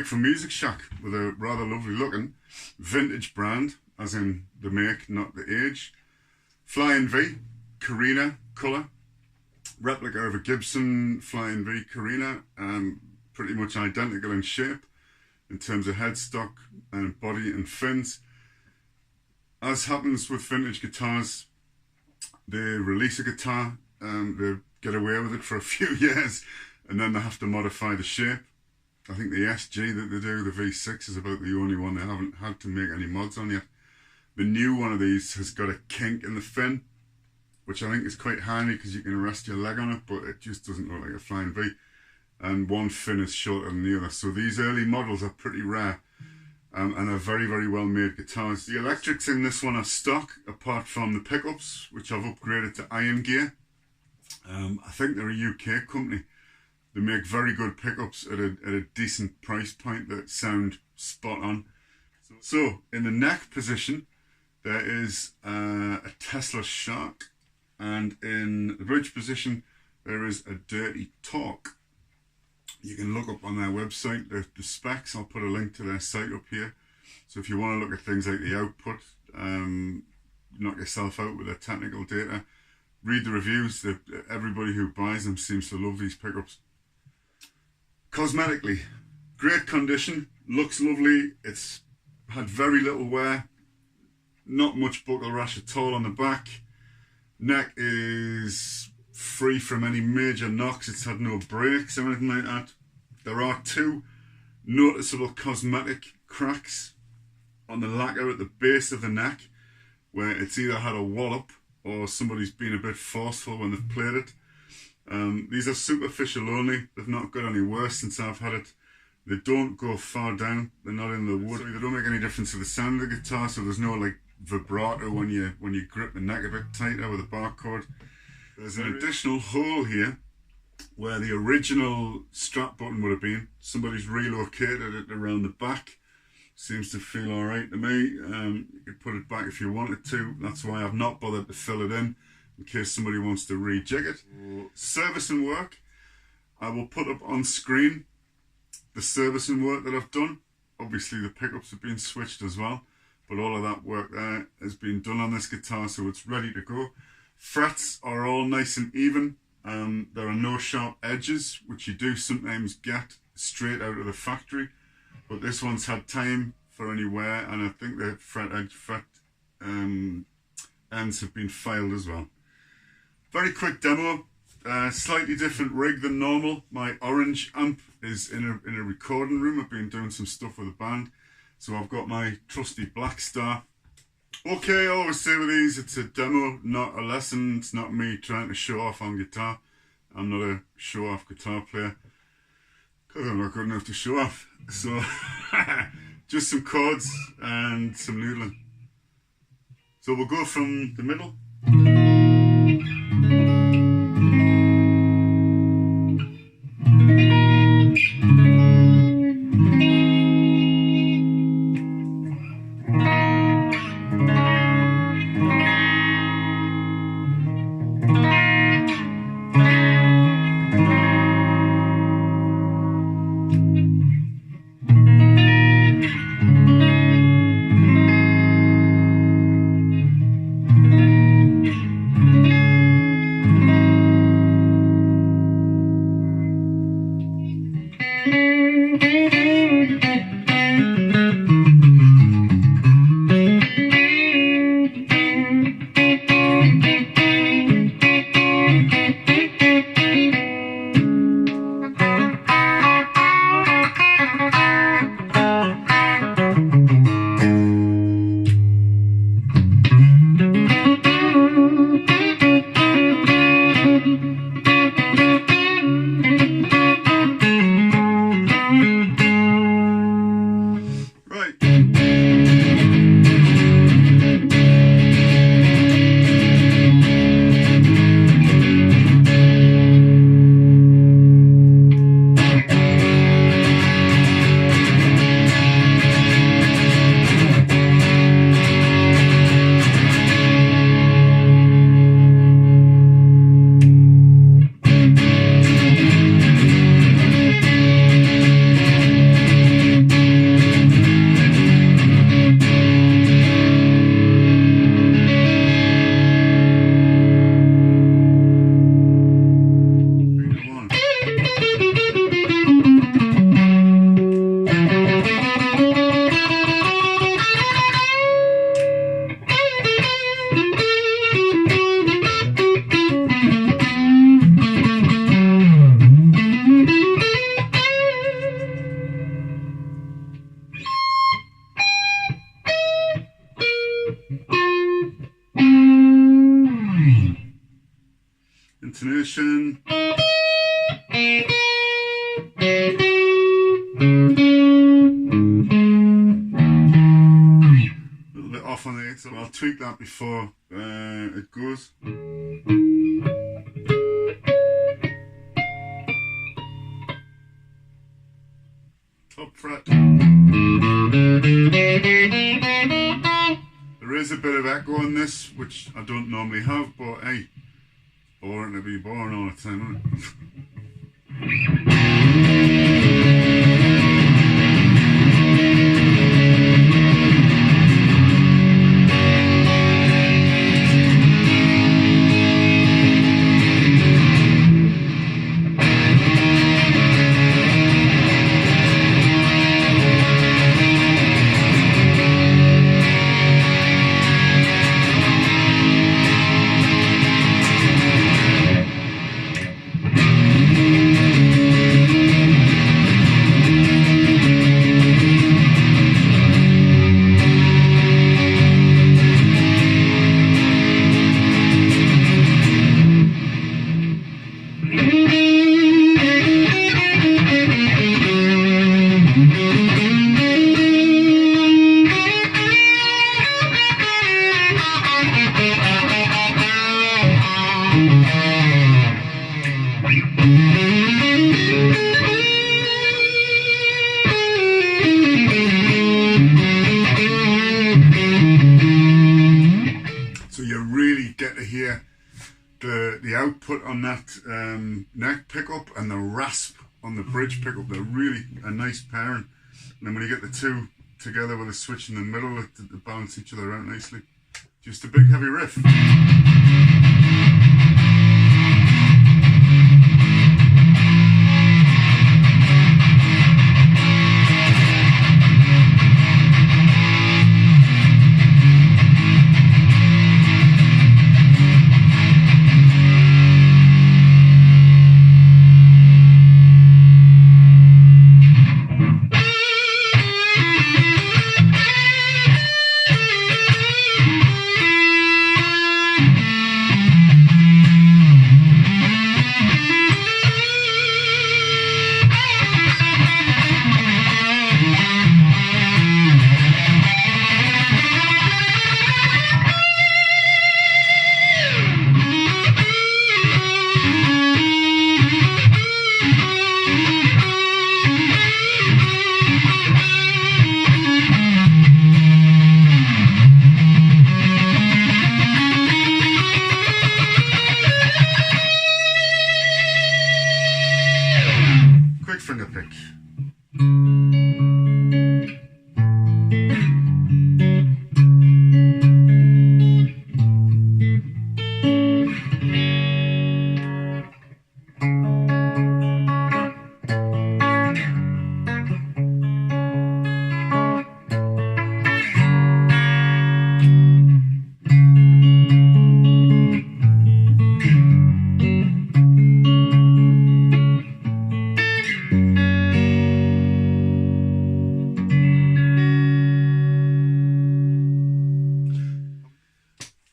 bike from Music Shack with a rather lovely looking vintage brand, as in the make, not the age. Flying V, Korina colour. Replica of a Gibson Flying V Korina, pretty much identical in shape in terms of headstock and body and fins. As happens with vintage guitars, they release a guitar, they get away with it for a few years, and then they have to modify the shape. I think the SG that they do, the V6, is about the only one they haven't had to make any mods on yet. The new one of these has got a kink in the fin, which I think is quite handy because you can rest your leg on it, but it just doesn't look like a Flying V. And one fin is shorter than the other. So these early models are pretty rare, and are very, very well made guitars. The electrics in this one are stock, apart from the pickups, which I've upgraded to IronGear. I think they're a UK company. They make very good pickups at a decent price point that sound spot on. So in the neck position, there is a Tesla Shark, and in the bridge position, there is a Dirty Talk. You can look up on their website the specs. I'll put a link to their site up here. So if you want to look at things like the output, knock yourself out with their technical data, read the reviews. Everybody who buys them seems to love these pickups. Cosmetically, great condition, looks lovely. It's had very little wear, not much buckle rash at all on the back. Neck is free from any major knocks. It's had no breaks or anything like that. There are two noticeable cosmetic cracks on the lacquer at the base of the neck, where it's either had a wallop or somebody's been a bit forceful when they've played it. These are superficial only. They've not got any worse since I've had it. They don't go far down. They're not in the wood. They don't make any difference to the sound of the guitar, so there's no like vibrato when you grip the neck a bit tighter with a barcode. There's an additional hole here where the original strap button would have been. Somebody's relocated it around the back. Seems to feel alright to me. You could put it back if you wanted to. That's why I've not bothered to fill it in case somebody wants to rejig it. Service and work. I will put up on screen the service and work that I've done. Obviously the pickups have been switched as well, but all of that work there has been done on this guitar, so it's ready to go. Frets are all nice and even. There are no sharp edges, which you do sometimes get straight out of the factory, but this one's had time for any wear, and I think the fret ends have been filed as well. Very quick demo. Slightly different rig than normal. My orange amp is in a recording room. I've been doing some stuff with a band, so I've got my trusty Black Star. Okay, I always say with these, it's a demo, not a lesson. It's not me trying to show off on guitar. I'm not a show-off guitar player because I'm not good enough to show off. So just some chords and some noodling. So we'll go from the middle. finishing. Off on the 8th, so I'll tweak that before it goes. Top fret. There is a bit of echo on this, which I don't normally have, but hey, boring to be boring all the time, isn't it? The output on that neck pickup and the rasp on the bridge pickup, they're really a nice pairing. And then when you get the two together with a switch in the middle, they balance each other out nicely. Just a big heavy riff. Finger pick.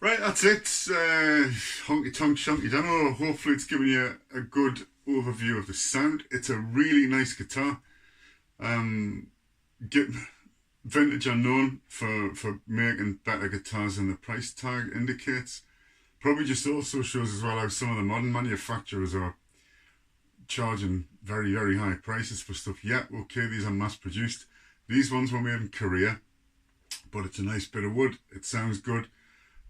Right, that's it. Honky tonk shonky demo. Hopefully it's given you a good overview of the sound. It's a really nice guitar. Vintage are known for making better guitars than the price tag indicates. Probably just also shows as well how some of the modern manufacturers are charging very, very high prices for stuff. Yeah, okay, these are mass produced. These ones were made in Korea, but it's a nice bit of wood. It sounds good.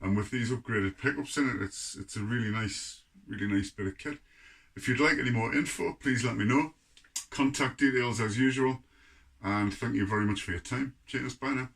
And with these upgraded pickups in it, it's a really nice bit of kit. If you'd like any more info, please let me know. Contact details as usual. And thank you very much for your time. Cheers, bye now.